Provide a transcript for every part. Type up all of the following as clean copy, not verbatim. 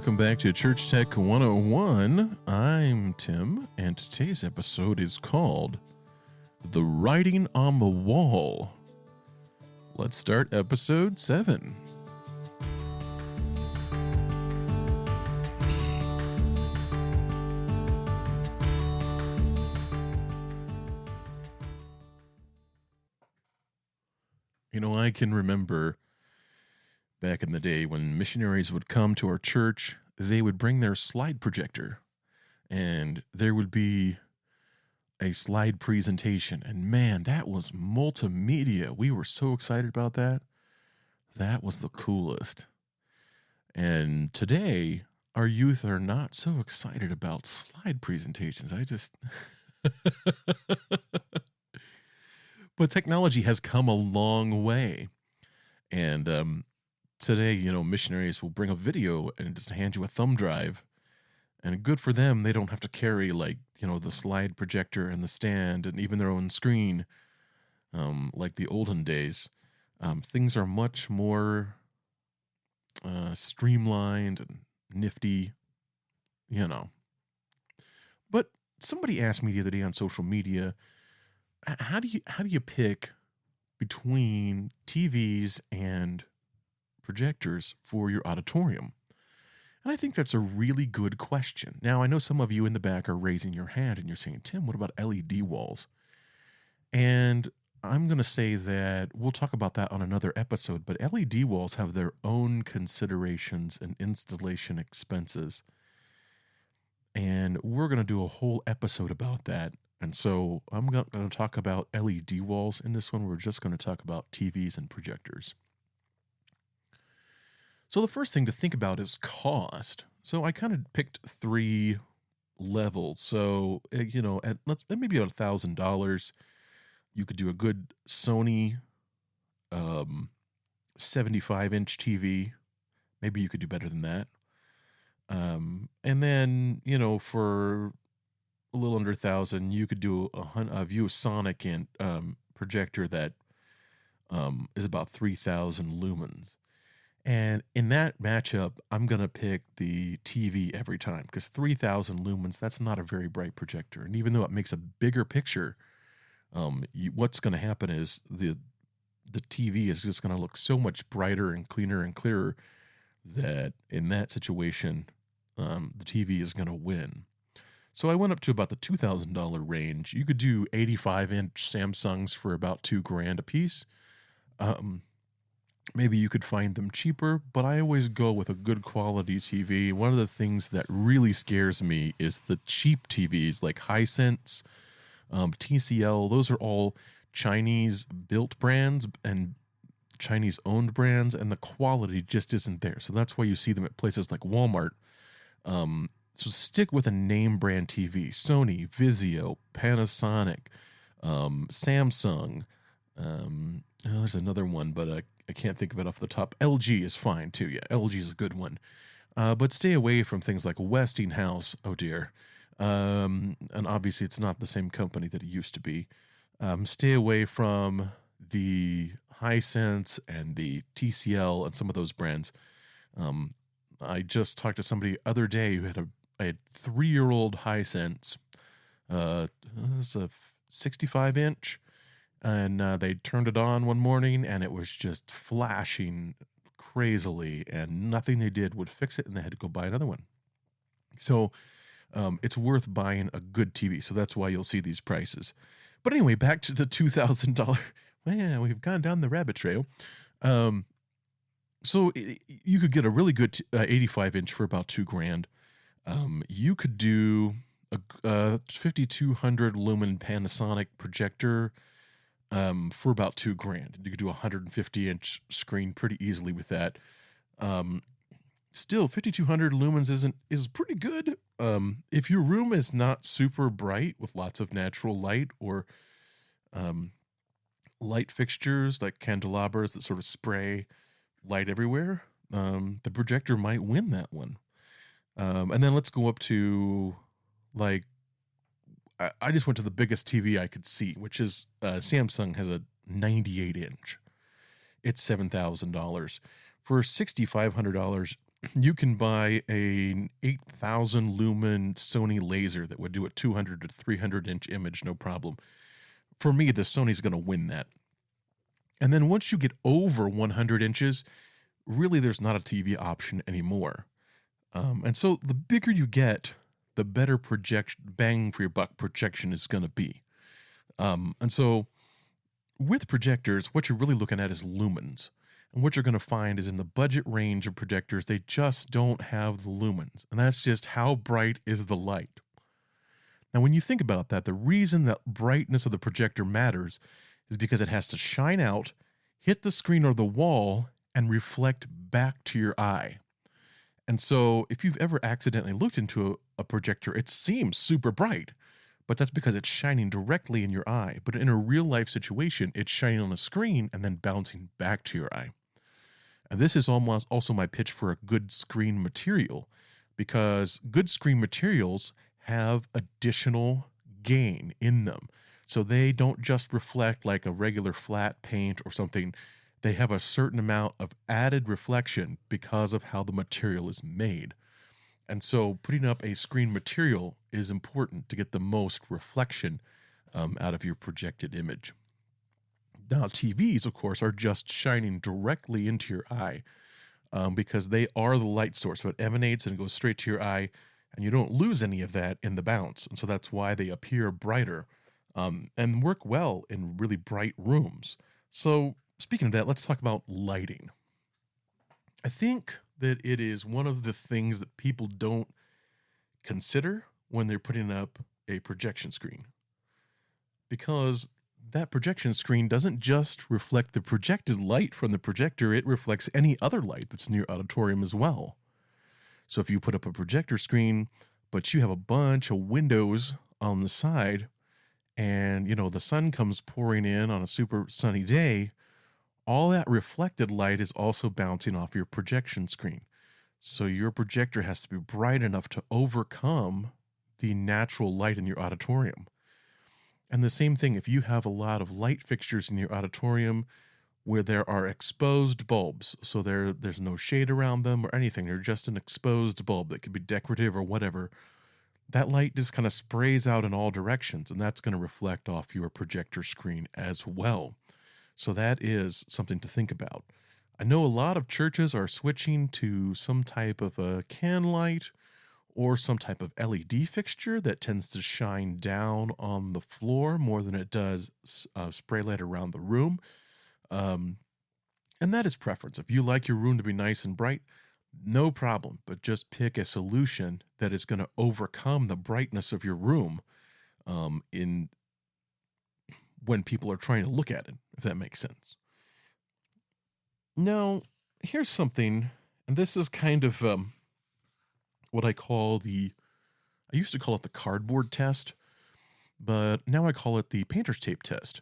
welcome back to Church Tech 101. I'm Tim, and today's episode is called The Writing on the Wall. Let's start episode 7. You know, I can remember back in the day when missionaries would come to our church, they would bring their slide projector, and there would be a slide presentation. And man, that was multimedia. We were so excited about that. That was the coolest. And today, our youth are not so excited about slide presentations. But technology has come a long way. And today, you know, missionaries will bring a video and just hand you a thumb drive. And good for them, they don't have to carry, like, you know, the slide projector and the stand and even their own screen like the olden days. Things are much more streamlined and nifty, you know. But somebody asked me the other day on social media, how do you pick between TVs and projectors for your auditorium? And I think that's a really good question. Now, I know some of you in the back are raising your hand and you're saying, Tim, what about LED walls? And I'm going to say that we'll talk about that on another episode, but LED walls have their own considerations and installation expenses. And we're going to do a whole episode about that. And so I'm going to talk about LED walls. In this one, we're just going to talk about TVs and projectors. So the first thing to think about is cost. So I kind of picked 3 levels. So, you know, at maybe about $1,000, you could do a good Sony 75-inch TV. Maybe you could do better than that. And then, you know, for a little under $1,000, you could do a ViewSonic projector that is about 3,000 lumens. And in that matchup, I'm going to pick the TV every time because 3,000 lumens, that's not a very bright projector. And even though it makes a bigger picture, what's going to happen is the TV is just going to look so much brighter and cleaner and clearer that in that situation, the TV is going to win. So I went up to about the $2,000 range. You could do 85-inch Samsungs for about $2,000 a piece. Maybe you could find them cheaper, but I always go with a good quality TV. One of the things that really scares me is the cheap TVs like Hisense, TCL. Those are all Chinese-built brands and Chinese-owned brands, and the quality just isn't there. So that's why you see them at places like Walmart. So stick with a name brand TV. Sony, Vizio, Panasonic, Samsung. There's another one, but I can't think of it off the top. LG is fine too. Yeah, LG is a good one. But stay away from things like Westinghouse. Oh dear. And obviously it's not the same company that it used to be. Stay away from the Hisense and the TCL and some of those brands. I just talked to somebody the other day who had a 3-year-old Hisense. It was a 65-inch. And they turned it on one morning, and it was just flashing crazily, and nothing they did would fix it, and they had to go buy another one. So it's worth buying a good TV. So that's why you'll see these prices. But anyway, back to the $2,000. Man, we've gone down the rabbit trail. So you could get a really good 85-inch for about $2,000. You could do a 5,200 lumen Panasonic projector for about $2,000. You could do a 150-inch screen pretty easily with that. Still, 5,200 lumens is pretty good. If your room is not super bright with lots of natural light or light fixtures like candelabras that sort of spray light everywhere, the projector might win that one. And then let's go up to, like, I just went to the biggest TV I could see, which is Samsung has a 98-inch. It's $7,000. For $6,500, You can buy an 8,000 lumen Sony laser that would do a 200 to 300 inch image, no problem. For me, the Sony's going to win that. And then once you get over 100 inches, really there's not a TV option anymore. And so the bigger you get, the better bang for your buck projection is going to be. And so with projectors, what you're really looking at is lumens. And what you're going to find is in the budget range of projectors, they just don't have the lumens. And that's just how bright is the light. Now, when you think about that, the reason that brightness of the projector matters is because it has to shine out, hit the screen or the wall, and reflect back to your eye. And so if you've ever accidentally looked into a projector, it seems super bright, but that's because it's shining directly in your eye. But in a real life situation, it's shining on a screen and then bouncing back to your eye. And this is almost also my pitch for a good screen material, because good screen materials have additional gain in them. So they don't just reflect like a regular flat paint or something. They have a certain amount of added reflection because of how the material is made. And so putting up a screen material is important to get the most reflection out of your projected image. Now, TVs, of course, are just shining directly into your eye because they are the light source. So it emanates and it goes straight to your eye, and you don't lose any of that in the bounce. And so that's why they appear brighter and work well in really bright rooms. So speaking of that, let's talk about lighting. I think that it is one of the things that people don't consider when they're putting up a projection screen, because that projection screen doesn't just reflect the projected light from the projector, it reflects any other light that's in your auditorium as well. So if you put up a projector screen, but you have a bunch of windows on the side, and the sun comes pouring in on a super sunny day, all that reflected light is also bouncing off your projection screen. So your projector has to be bright enough to overcome the natural light in your auditorium. And the same thing, if you have a lot of light fixtures in your auditorium where there are exposed bulbs, so there's no shade around them or anything, they're just an exposed bulb that could be decorative or whatever, that light just kind of sprays out in all directions, and that's going to reflect off your projector screen as well. So that is something to think about. I know a lot of churches are switching to some type of a can light or some type of LED fixture that tends to shine down on the floor more than it does spray light around the room. And that is preference. If you like your room to be nice and bright, no problem, but just pick a solution that is going to overcome the brightness of your room in when people are trying to look at it, if that makes sense. Now, here's something, and this is kind of what I used to call it the cardboard test, but now I call it the painter's tape test.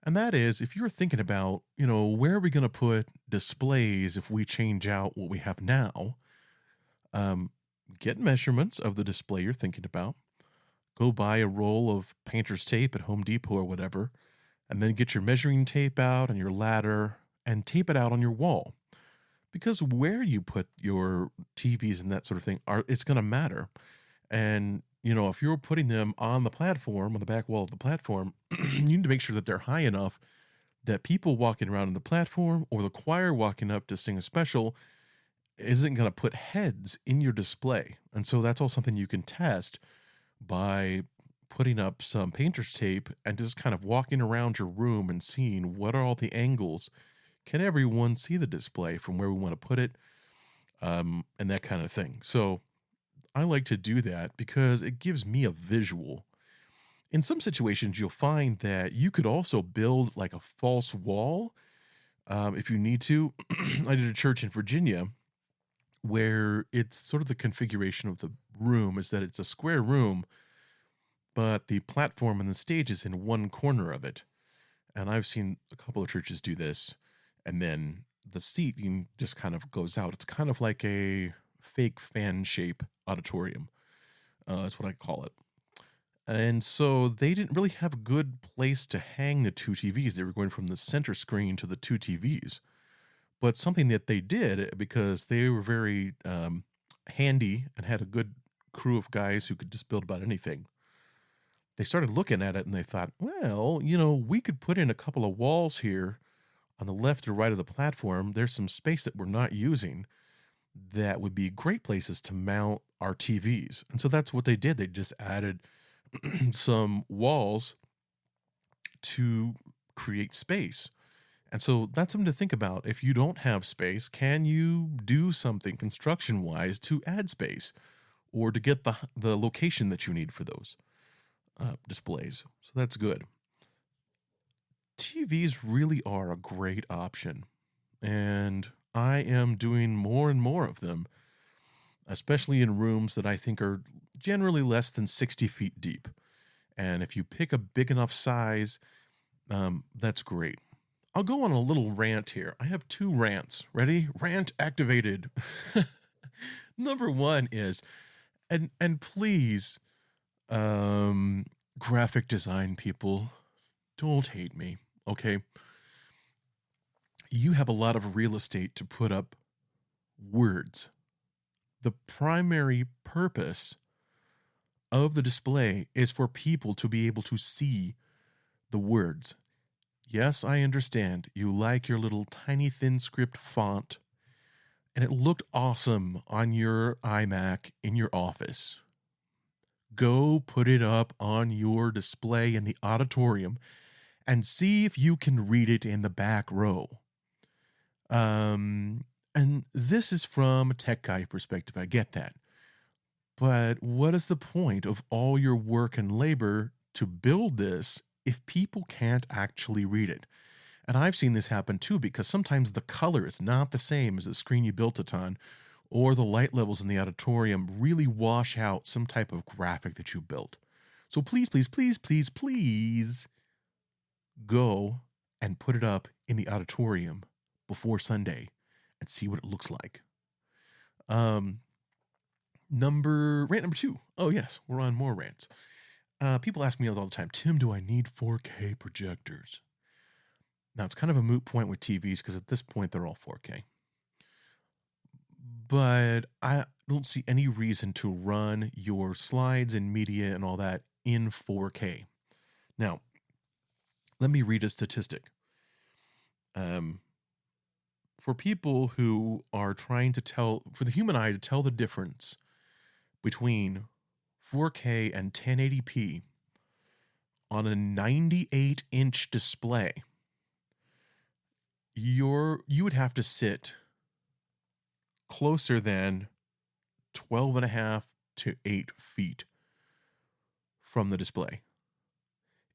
And that is, if you're thinking about, where are we going to put displays if we change out what we have now, get measurements of the display you're thinking about, go buy a roll of painter's tape at Home Depot or whatever, and then get your measuring tape out and your ladder and tape it out on your wall. Because where you put your TVs and that sort of thing, it's going to matter. And, if you're putting them on the platform, on the back wall of the platform, you need to make sure that they're high enough that people walking around on the platform or the choir walking up to sing a special isn't going to put heads in your display. And so that's all something you can test by putting up some painter's tape and just kind of walking around your room and seeing what are all the angles. Can everyone see the display from where we want to put it? And that kind of thing. So I like to do that because it gives me a visual. In some situations, you'll find that you could also build like a false wall if you need to. I did a church in Virginia where it's sort of the configuration of the room is that it's a square room, but the platform and the stage is in one corner of it. And I've seen a couple of churches do this. And then the seating just kind of goes out. It's kind of like a fake fan shape auditorium. That's what I call it. And so they didn't really have a good place to hang the two TVs. They were going from the center screen to the two TVs. But something that they did, because they were very handy and had a good crew of guys who could just build about anything, they started looking at it and they thought, well, we could put in a couple of walls here on the left or right of the platform. There's some space that we're not using that would be great places to mount our TVs. And so that's what they did. They just added some walls to create space. And so that's something to think about. If you don't have space, can you do something construction wise to add space or to get the location that you need for those displays? So that's good. TVs really are a great option, and I am doing more and more of them, especially in rooms that I think are generally less than 60 feet deep. And if you pick a big enough size, that's great. I'll go on a little rant here. I have 2 rants. Ready? Rant activated. Number 1 is, and please, graphic design people, don't hate me, okay? You have a lot of real estate to put up words. The primary purpose of the display is for people to be able to see the words. Yes, I understand. You like your little tiny thin script font, and it looked awesome on your iMac in your office. Go put it up on your display in the auditorium and see if you can read it in the back row. And this is from a tech guy perspective. I get that. But what is the point of all your work and labor to build this if people can't actually read it? And I've seen this happen too, because sometimes the color is not the same as the screen you built it on, or the light levels in the auditorium really wash out some type of graphic that you built. So please, please, please, please, please go and put it up in the auditorium before Sunday and see what it looks like. Rant number 2. Oh yes, we're on more rants. People ask me all the time, Tim, do I need 4K projectors? Now, it's kind of a moot point with TVs because at this point they're all 4K. But I don't see any reason to run your slides and media and all that in 4K. Now, let me read a statistic. For people who are trying to for the human eye to tell the difference between 4K and 1080p on a 98-inch display, you would have to sit closer than 12.5 to 8 feet from the display.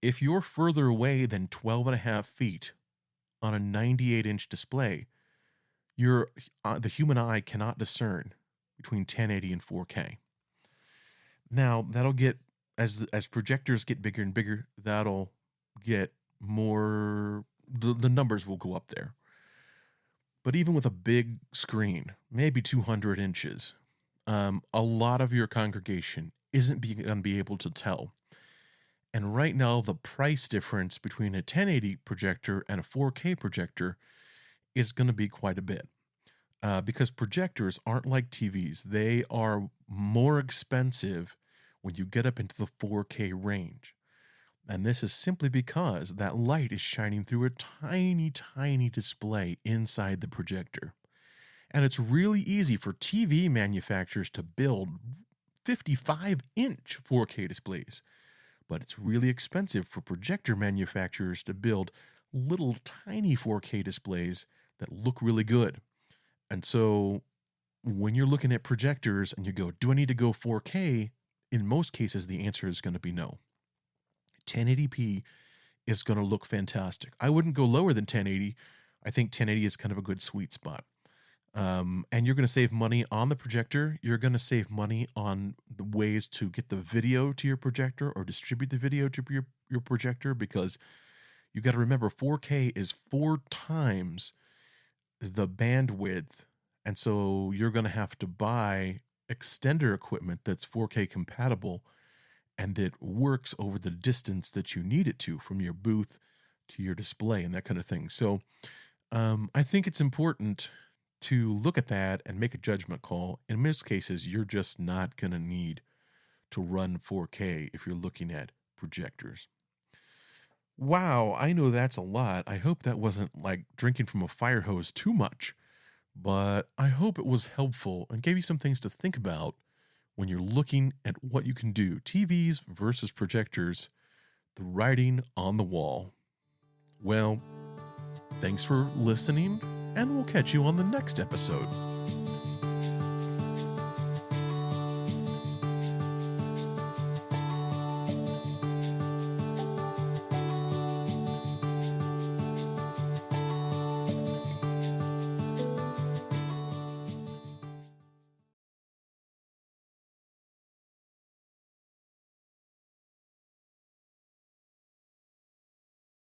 If you're further away than 12.5 feet on a 98-inch display, the human eye cannot discern between 1080 and 4K. Now, that'll get, as projectors get bigger and bigger, that'll get more, the numbers will go up there. But even with a big screen, maybe 200 inches, a lot of your congregation isn't going to be able to tell. And right now, the price difference between a 1080 projector and a 4K projector is going to be quite a bit. Because projectors aren't like TVs. They are more expensive when you get up into the 4K range. And this is simply because that light is shining through a tiny, tiny display inside the projector. And it's really easy for TV manufacturers to build 55-inch 4K displays. But it's really expensive for projector manufacturers to build little tiny 4K displays that look really good. And so when you're looking at projectors and you go, do I need to go 4K? In most cases, the answer is going to be no. 1080p is going to look fantastic. I wouldn't go lower than 1080. I think 1080 is kind of a good sweet spot. And you're going to save money on the projector. You're going to save money on the ways to get the video to your projector or distribute the video to your projector, because you got to remember 4K is 4 times the bandwidth. And so you're going to have to buy extender equipment that's 4K compatible and that works over the distance that you need it to from your booth to your display and that kind of thing. So I think it's important to look at that and make a judgment call. In most cases, you're just not going to need to run 4K if you're looking at projectors. Wow, I know that's a lot. I hope that wasn't like drinking from a fire hose too much, but I hope it was helpful and gave you some things to think about when you're looking at what you can do. TVs versus projectors, the writing on the wall. Well, thanks for listening, and we'll catch you on the next episode.